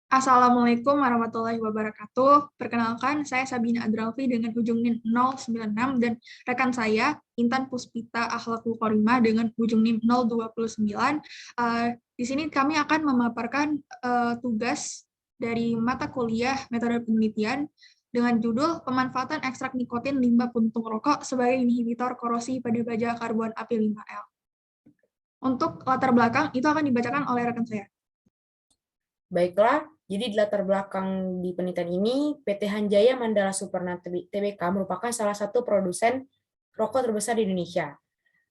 Assalamualaikum warahmatullahi wabarakatuh. Perkenalkan, saya Sabina Adralfi dengan ujung NIM 096 dan rekan saya Intan Puspita Akhlakul Korima dengan ujung NIM 029. Di sini kami akan memaparkan tugas dari mata kuliah metode penelitian dengan judul pemanfaatan ekstrak nikotin limbah puntung rokok sebagai inhibitor korosi pada baja karbon api 5L. Untuk latar belakang itu akan dibacakan oleh rekan saya. Baiklah, jadi di latar belakang di penelitian ini, PT Hanjaya Mandala Superna Tbk merupakan salah satu produsen rokok terbesar di Indonesia.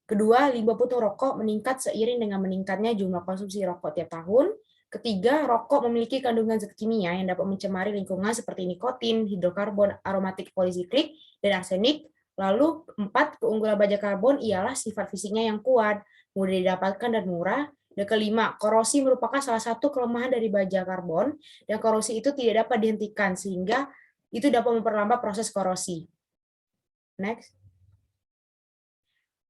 Kedua, limbah puntung rokok meningkat seiring dengan meningkatnya jumlah konsumsi rokok tiap tahun. Ketiga, rokok memiliki kandungan zat kimia yang dapat mencemari lingkungan seperti nikotin, hidrokarbon, aromatik polisiklik, dan arsenik. Lalu, 4, keunggulan baja karbon ialah sifat fisiknya yang kuat, mudah didapatkan dan murah. Dan kelima, korosi merupakan salah satu kelemahan dari baja karbon, dan korosi itu tidak dapat dihentikan, sehingga itu dapat memperlambat proses korosi. Next.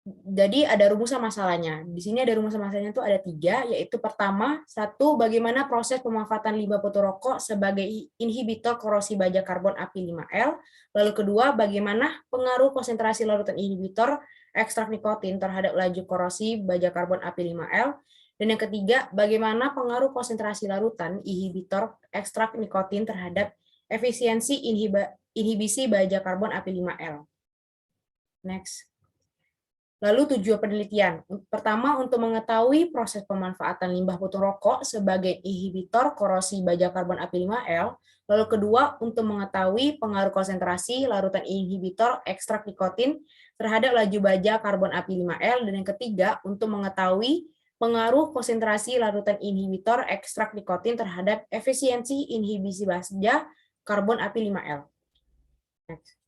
Jadi ada rumusan masalahnya. Di sini ada rumusan masalahnya itu ada 3, yaitu pertama, 1, bagaimana proses pemanfaatan limbah puntung rokok sebagai inhibitor korosi baja karbon api 5L. Lalu kedua, bagaimana pengaruh konsentrasi larutan inhibitor ekstrak nikotin terhadap laju korosi baja karbon api 5L. Dan yang ketiga, bagaimana pengaruh konsentrasi larutan inhibitor ekstrak nikotin terhadap efisiensi inhibisi baja karbon api 5L. Next. Lalu tujuan penelitian. Pertama, untuk mengetahui proses pemanfaatan limbah puntung rokok sebagai inhibitor korosi baja karbon api 5L. Lalu kedua, untuk mengetahui pengaruh konsentrasi larutan inhibitor ekstrak nikotin terhadap laju baja karbon api 5L. Dan yang ketiga, untuk mengetahui pengaruh konsentrasi larutan inhibitor ekstrak nikotin terhadap efisiensi inhibisi baja karbon api 5L. Next.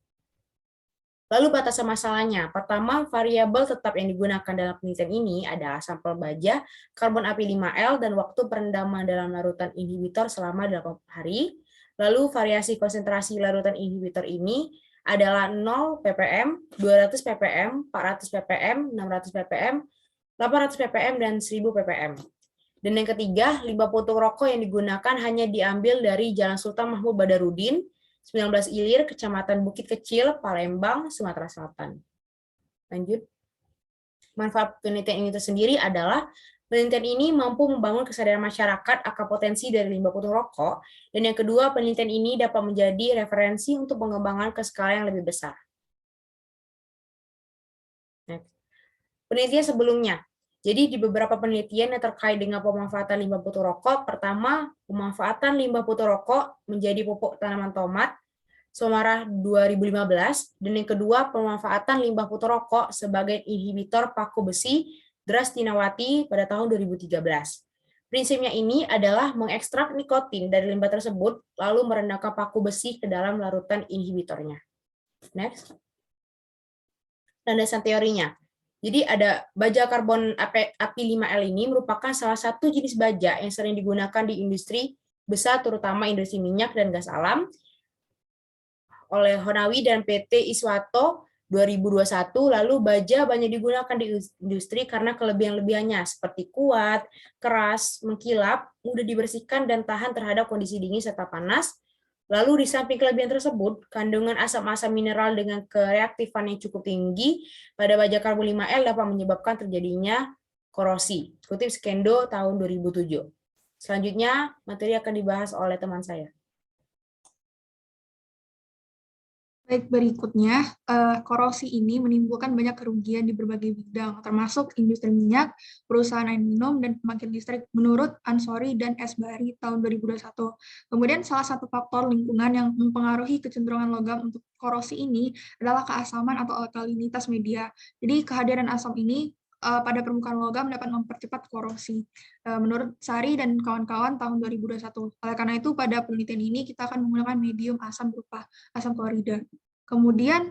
Lalu batasan masalahnya. Pertama, variabel tetap yang digunakan dalam penelitian ini adalah sampel baja, karbon api 5L, dan waktu perendaman dalam larutan inhibitor selama 8 hari. Lalu variasi konsentrasi larutan inhibitor ini adalah 0 ppm, 200 ppm, 400 ppm, 600 ppm, 800 ppm, dan 1000 ppm. Dan yang ketiga, limbah puntung rokok yang digunakan hanya diambil dari Jalan Sultan Mahmud Badarudin, 19 Ilir, Kecamatan Bukit Kecil, Palembang, Sumatera Selatan. Lanjut. Manfaat penelitian ini tersendiri adalah penelitian ini mampu membangun kesadaran masyarakat akan potensi dari limbah puntung rokok, dan yang kedua, penelitian ini dapat menjadi referensi untuk pengembangan ke skala yang lebih besar. Next. Penelitian sebelumnya. Jadi di beberapa penelitian yang terkait dengan pemanfaatan limbah puntung rokok, pertama, pemanfaatan limbah puntung rokok menjadi pupuk tanaman tomat, Somara 2015, dan yang kedua, pemanfaatan limbah puntung rokok sebagai inhibitor paku besi, Drastinawati pada tahun 2013. Prinsipnya ini adalah mengekstrak nikotin dari limbah tersebut, lalu merendahkan paku besi ke dalam larutan inhibitornya. Next. Landasan teorinya. Jadi ada baja karbon api 5L ini merupakan salah satu jenis baja yang sering digunakan di industri besar, terutama industri minyak dan gas alam, oleh Honawi dan PT Iswato 2021. Lalu baja banyak digunakan di industri karena kelebihan-lebihannya seperti kuat, keras, mengkilap, mudah dibersihkan, dan tahan terhadap kondisi dingin serta panas. Lalu di samping kelebihan tersebut, kandungan asam-asam mineral dengan kereaktifan yang cukup tinggi pada baja karbon 5L dapat menyebabkan terjadinya korosi. Kutip Skendo tahun 2007. Selanjutnya, materi akan dibahas oleh teman saya. Baik, berikutnya, korosi ini menimbulkan banyak kerugian di berbagai bidang, termasuk industri minyak, perusahaan air minum, dan pembangkit listrik menurut Ansori dan Esbari tahun 2021. Kemudian salah satu faktor lingkungan yang mempengaruhi kecenderungan logam untuk korosi ini adalah keasaman atau alkalinitas media. Jadi kehadiran asam ini pada permukaan logam dapat mempercepat korosi. Menurut Sari dan kawan-kawan tahun 2021. Oleh karena itu, pada penelitian ini kita akan menggunakan medium asam berupa asam klorida. Kemudian,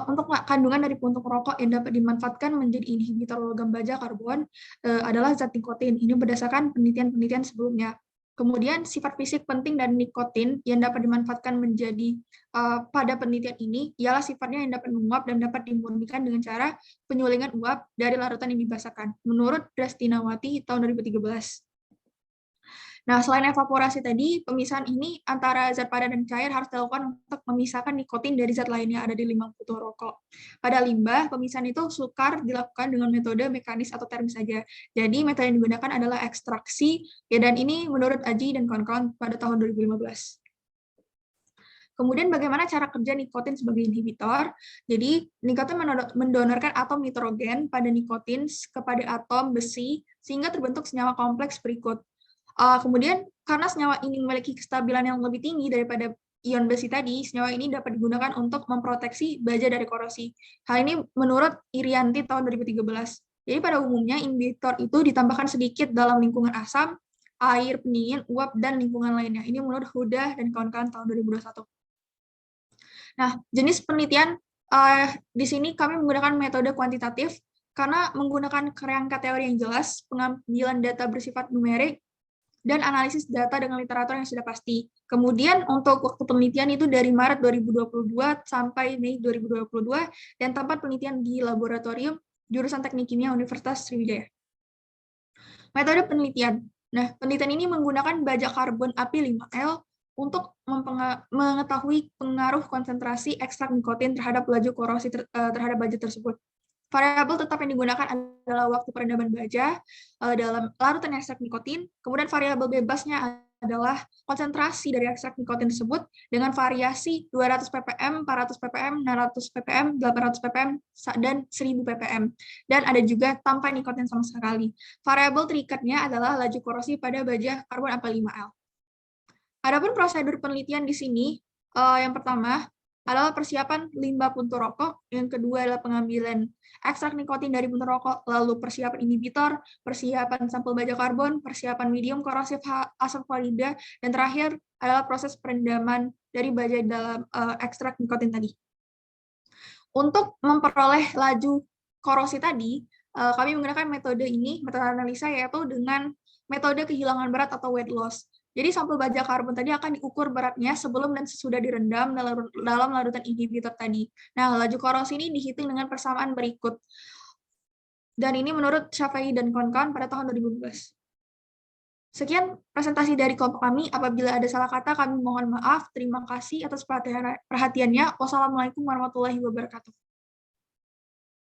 untuk kandungan dari puntung rokok yang dapat dimanfaatkan menjadi inhibitor logam baja karbon adalah zat nikotin. Ini berdasarkan penelitian-penelitian sebelumnya. Kemudian, sifat fisik penting dari nikotin yang dapat dimanfaatkan menjadi pada penelitian ini ialah sifatnya yang dapat menguap dan dapat dimurnikan dengan cara penyulingan uap dari larutan yang dibasahkan, menurut Drastinawati tahun 2013. Nah, selain evaporasi tadi, pemisahan ini antara zat padat dan cair harus dilakukan untuk memisahkan nikotin dari zat lainnya ada di limbah puntung rokok. Pada limbah, pemisahan itu sukar dilakukan dengan metode mekanis atau termis saja. Jadi, metode yang digunakan adalah ekstraksi, ya, dan ini menurut Aji dan kawan-kawan pada tahun 2015. Kemudian bagaimana cara kerja nikotin sebagai inhibitor? Jadi, nikotin mendonorkan atom nitrogen pada nikotin kepada atom besi sehingga terbentuk senyawa kompleks berikut. Kemudian, karena senyawa ini memiliki kestabilan yang lebih tinggi daripada ion besi tadi, senyawa ini dapat digunakan untuk memproteksi baja dari korosi. Hal ini menurut Irianti tahun 2013. Jadi pada umumnya inhibitor itu ditambahkan sedikit dalam lingkungan asam, air pendingin, uap, dan lingkungan lainnya. Ini menurut Huda dan kawan-kawan tahun 2021. Nah, jenis penelitian di sini kami menggunakan metode kuantitatif karena menggunakan kerangka teori yang jelas, pengambilan data bersifat numerik, dan analisis data dengan literatur yang sudah pasti. Kemudian untuk waktu penelitian itu dari Maret 2022 sampai Mei 2022, dan tempat penelitian di laboratorium jurusan Teknik Kimia Universitas Sriwijaya. Metode penelitian. Nah, penelitian ini menggunakan baja karbon api 5L untuk mengetahui pengaruh konsentrasi ekstrak nikotin terhadap laju korosi terhadap baja tersebut. Variabel tetap yang digunakan adalah waktu perendaman baja dalam larutan ekstrak nikotin, kemudian variabel bebasnya adalah konsentrasi dari ekstrak nikotin tersebut dengan variasi 200 ppm, 400 ppm, 600 ppm, 800 ppm, dan 1000 ppm. Dan ada juga tanpa nikotin sama sekali. Variabel terikatnya adalah laju korosi pada baja karbon AP5L. Adapun prosedur penelitian di sini, yang pertama adalah persiapan limbah puntung rokok, yang kedua adalah pengambilan ekstrak nikotin dari puntung rokok, lalu persiapan inhibitor, persiapan sampel baja karbon, persiapan medium korosif asam klorida, dan terakhir adalah proses perendaman dari baja dalam ekstrak nikotin tadi. Untuk memperoleh laju korosi tadi, kami menggunakan metode analisa, yaitu dengan metode kehilangan berat atau weight loss. Jadi sampel baja karbon tadi akan diukur beratnya sebelum dan sesudah direndam dalam larutan inhibitor tadi. Nah, laju korosi ini dihitung dengan persamaan berikut. Dan ini menurut Syafai dan kawan-kawan pada tahun 2012. Sekian presentasi dari kelompok kami. Apabila ada salah kata, kami mohon maaf. Terima kasih atas perhatiannya. Wassalamualaikum warahmatullahi wabarakatuh.